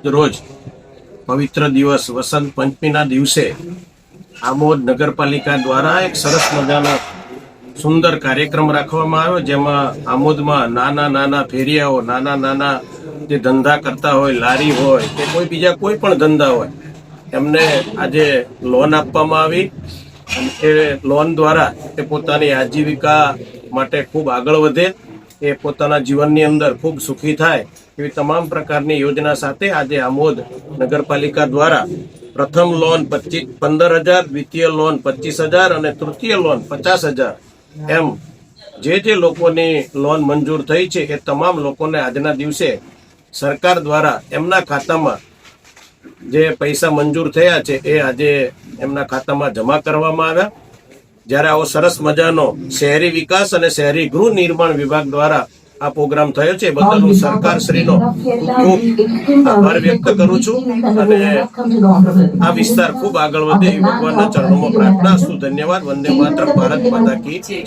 રોજ પવિત્ર દિવસ વસંત પંચમીના દિવસે આમોદ નગરપાલિકા દ્વારા એક સરસ મજાનો સુંદર કાર્યક્રમ રાખવામાં આવ્યો, જેમાં આમોદમાં નાના ફેરિયાઓ, નાના જે ધંધા કરતા હોય, લારી હોય કે બીજા કોઈ પણ ધંધા હોય, એમને આજે લોન આપવામાં આવી અને એ લોન દ્વારા એ પોતાની આજીવિકા માટે ખૂબ આગળ વધે, એ પોતાના જીવનની અંદર ખૂબ સુખી થાય એવી તમામ પ્રકારની યોજના સાથે આજે આમોદ નગરપાલિકા દ્વારા પ્રથમ લોન 15,000, દ્વિતીય લોન 25,000 અને તૃતીય લોન 50,000 એમ જે લોકોની લોન મંજૂર થઈ છે એ તમામ લોકોને આજના દિવસે સરકાર દ્વારા એમના ખાતામાં જે પૈસા મંજૂર થયા છે એ આજે એમના ખાતામાં જમા કરવામાં આવ્યા। જ્યારે આવો સરસ મજાનો શહેરી વિકાસ અને શહેરી ગૃહ નિર્માણ વિભાગ દ્વારા આ પ્રોગ્રામ થયો છે, બદલ હું સરકારશ્રીનો ખૂબ આભાર વ્યક્ત કરું છું અને આ વિસ્તાર ખૂબ આગળ વધે એવી ભગવાનના ચરણોમાં પ્રાર્થના છું। ધન્યવાદ। વંદે માતરમ। ભારત માતા કી જય।